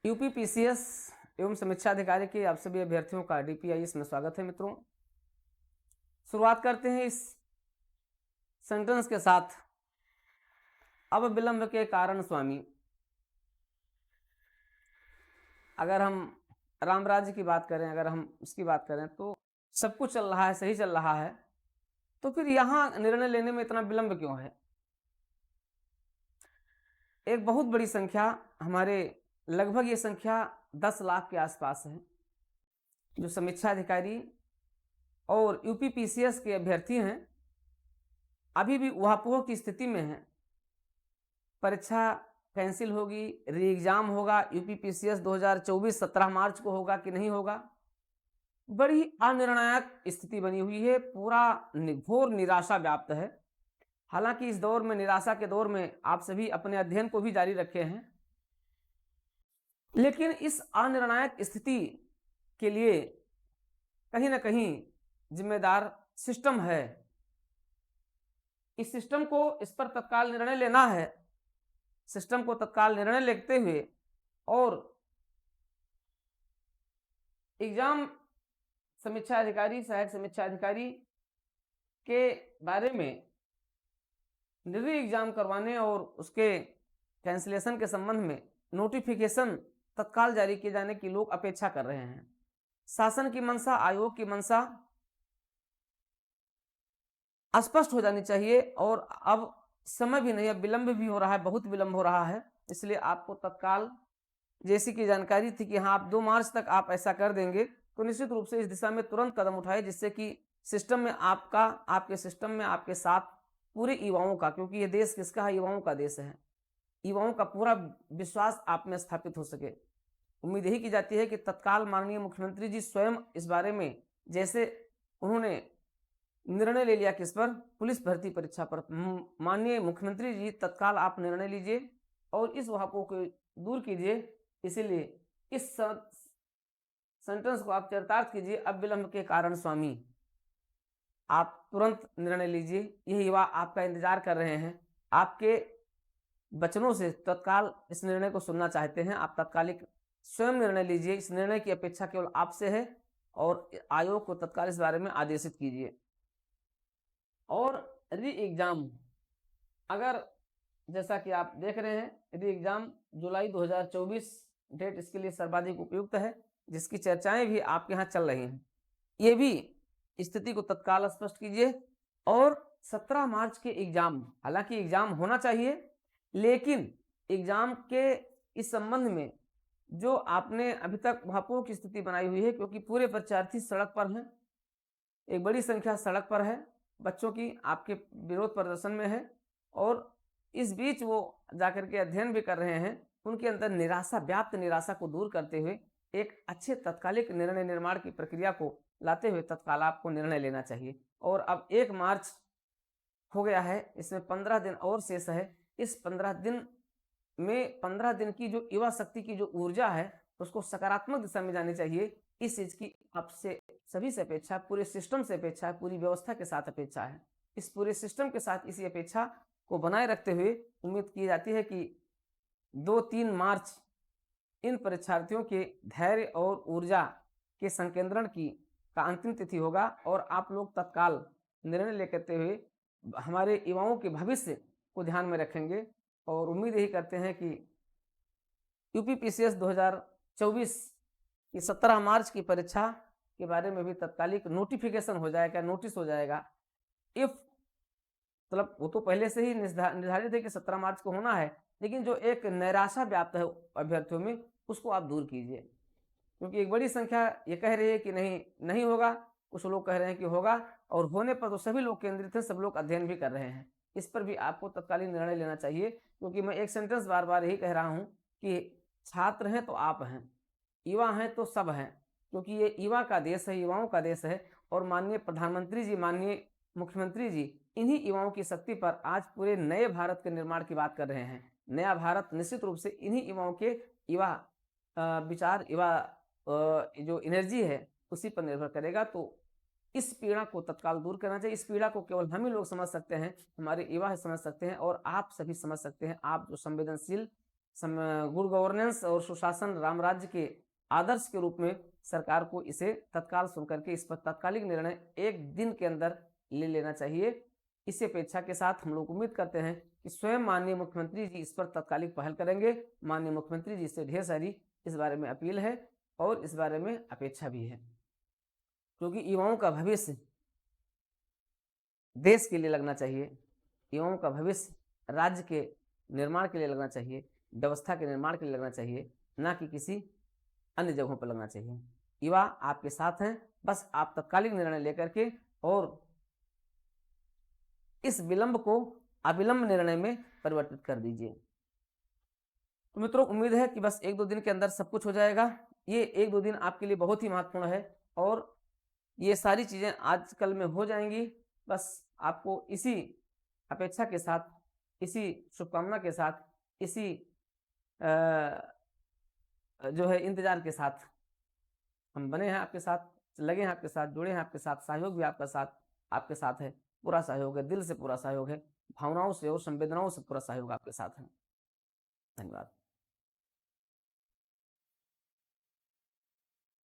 UP PCS एवं समीक्षा अधिकारी के आप सभी अभ्यर्थियों का डीपीआईएस में स्वागत है। मित्रों, शुरुआत करते हैं इस सेंटेंस के साथ। अब विलंब के कारण स्वामी। अगर हम राम राज्य की बात करें, अगर हम इसकी बात करें तो सब कुछ चल रहा है, सही चल रहा है, तो फिर यहां निर्णय लेने में इतना विलंब क्यों है? एक बहुत बड़ी संख्या, हमारे लगभग ये संख्या 10 लाख के आसपास है, जो समीक्षा अधिकारी और यूपी पीसीएस के अभ्यर्थी हैं, अभी भी उहापोह की स्थिति में हैं। परीक्षा कैंसिल होगी, री एग्जाम होगा, यूपी पीसीएस 2024 17 मार्च को होगा कि नहीं होगा, बड़ी अनिर्णायक स्थिति बनी हुई है। पूरा घोर निराशा व्याप्त है। हालांकि इस दौर में, निराशा के दौर में, आप सभी अपने अध्ययन को भी जारी रखे हैं, लेकिन इस अनिर्णायक स्थिति के लिए कहीं ना कहीं जिम्मेदार सिस्टम है। इस सिस्टम को, इस पर तत्काल निर्णय लेना है। सिस्टम को तत्काल निर्णय लेते हुए और एग्जाम समीक्षा अधिकारी, सहायक समीक्षा अधिकारी के बारे में री एग्जाम करवाने और उसके कैंसिलेशन के संबंध में नोटिफिकेशन तत्काल जारी किए जाने की लोग अपेक्षा कर रहे हैं। शासन की मंशा, आयोग की मंशा स्पष्ट हो जानी चाहिए। और अब समय भी नहीं, अब विलंब भी हो रहा है, बहुत विलंब हो रहा है। इसलिए आपको तत्काल, जैसी की जानकारी थी कि हाँ आप 2 मार्च तक आप ऐसा कर देंगे, तो निश्चित रूप से इस दिशा में तुरंत कदम उठाए, जिससे कि सिस्टम में आपका, आपके सिस्टम में आपके साथ पूरे युवाओं का, क्योंकि ये देश किसका है? युवाओं का देश है। युवाओं का पूरा विश्वास आप में स्थापित हो सके। उम्मीद यही की जाती है कि तत्काल माननीय मुख्यमंत्री जी स्वयं इस बारे में, जैसे उन्होंने निर्णय ले लिया किस पर? पुलिस भर्ती परीक्षा पर, माननीय मुख्यमंत्री जी तत्काल आप निर्णय लीजिए और इस वहापों को दूर कीजिए। इसीलिए इस सेंटेंस को आप चरितार्थ कीजिए। अब विलंब के कारण स्वामी, आप तुरंत निर्णय लीजिए। ये युवा आपका इंतजार कर रहे हैं, आपके वचनों से तत्काल इस निर्णय को सुनना चाहते हैं। आप तत्कालिक स्वयं निर्णय लीजिए। इस निर्णय की अपेक्षा केवल आपसे है और आयोग को तत्काल इस बारे में आदेशित कीजिए। और री एग्जाम, अगर जैसा कि आप देख रहे हैं, री एग्जाम जुलाई 2024 डेट इसके लिए सर्वाधिक उपयुक्त है, जिसकी चर्चाएं भी आपके यहाँ चल रही हैं। ये भी स्थिति को तत्काल स्पष्ट कीजिए। और 17 मार्च के एग्जाम, हालांकि एग्जाम होना चाहिए, लेकिन एग्जाम के इस संबंध में जो आपने अभी तक वहां की स्थिति बनाई हुई है, क्योंकि पूरे परीक्षार्थी सड़क पर हैं, एक बड़ी संख्या सड़क पर है, बच्चों की आपके विरोध प्रदर्शन में है, और इस बीच वो जाकर के अध्ययन भी कर रहे हैं। उनके अंदर निराशा, व्याप्त निराशा को दूर करते हुए एक अच्छे तत्कालिक निर्णय निर्माण की प्रक्रिया को लाते हुए तत्काल आपको निर्णय लेना चाहिए। और अब 1 मार्च हो गया है, इसमें 15 दिन और शेष है। इस 15 दिन में, 15 दिन की जो युवा शक्ति की जो ऊर्जा है, उसको सकारात्मक दिशा में जानी चाहिए। इस चीज की आपसे सभी से अपेक्षा, पूरे सिस्टम से अपेक्षा है, पूरी व्यवस्था के साथ अपेक्षा है। इस पूरे सिस्टम के साथ इसी अपेक्षा को बनाए रखते हुए उम्मीद की जाती है कि 2-3 मार्च इन परीक्षार्थियों के धैर्य और ऊर्जा के संकेंद्रण की का अंतिम तिथि होगा, और आप लोग तत्काल निर्णय लेते हुए हमारे युवाओं के भविष्य को ध्यान में रखेंगे। और उम्मीद यही करते हैं कि यूपी पीसीएस 2024 की 17 मार्च की परीक्षा के बारे में भी तत्कालिक नोटिफिकेशन हो जाएगा, नोटिस हो जाएगा। इफ मतलब वो तो पहले से ही निर्धारित है कि 17 मार्च को होना है, लेकिन जो एक निराशा व्याप्त है अभ्यर्थियों में, उसको आप दूर कीजिए। क्योंकि एक बड़ी संख्या ये कह रही है कि नहीं होगा, कुछ लोग कह रहे हैं कि होगा, और होने पर तो सभी लोग केंद्रित हैं, सब लोग अध्ययन भी कर रहे हैं। इस पर भी आपको तत्कालीन निर्णय लेना चाहिए। क्योंकि मैं एक सेंटेंस बार बार यही कह रहा हूं कि छात्र हैं तो आप हैं, युवा हैं तो सब हैं, क्योंकि ये युवा का देश है, युवाओं का देश है। और माननीय प्रधानमंत्री जी, माननीय मुख्यमंत्री जी इन्हीं युवाओं की शक्ति पर आज पूरे नए भारत के निर्माण की बात कर रहे हैं। नया भारत निश्चित रूप से इन्हीं युवाओं के युवा विचार, युवा जो एनर्जी है, उसी पर निर्भर करेगा। तो इस पीड़ा को तत्काल दूर करना चाहिए। इस पीड़ा को केवल हम ही लोग समझ सकते हैं, हमारे युवा समझ सकते हैं, और आप सभी समझ सकते हैं। आप जो संवेदनशील गुड गवर्नेंस और सुशासन राम राज्य के आदर्श के रूप में सरकार को इसे तत्काल सुन करके इस पर तात्कालिक निर्णय 1 दिन के अंदर ले लेना चाहिए। इसी अपेक्षा के साथ हम लोग उम्मीद करते हैं कि स्वयं माननीय मुख्यमंत्री जी इस पर तात्कालिक पहल करेंगे। माननीय मुख्यमंत्री जी से ढेर सारी इस बारे में अपील है और इस बारे में अपेक्षा भी है, क्योंकि युवाओं का भविष्य देश के लिए लगना चाहिए, युवाओं का भविष्य राज्य के निर्माण के लिए लगना चाहिए, व्यवस्था के निर्माण के लिए लगना चाहिए, ना कि किसी अन्य जगहों पर लगना चाहिए। युवा आपके साथ हैं, बस आप तत्कालिक निर्णय लेकर के और इस विलंब को अविलंब निर्णय में परिवर्तित कर दीजिए। तो मित्रों, उम्मीद है कि बस 1-2 दिन के अंदर सब कुछ हो जाएगा। ये 1-2 दिन आपके लिए बहुत ही महत्वपूर्ण है और ये सारी चीजें आजकल में हो जाएंगी। बस आपको इसी अपेक्षा के साथ, इसी शुभकामना के साथ, इसी जो है इंतजार के साथ हम बने हैं आपके साथ, लगे हैं आपके साथ, जुड़े हैं आपके साथ, सहयोग भी आपके साथ है, पूरा सहयोग है, दिल से पूरा सहयोग है, भावनाओं से और संवेदनाओं से पूरा सहयोग आपके साथ है। धन्यवाद।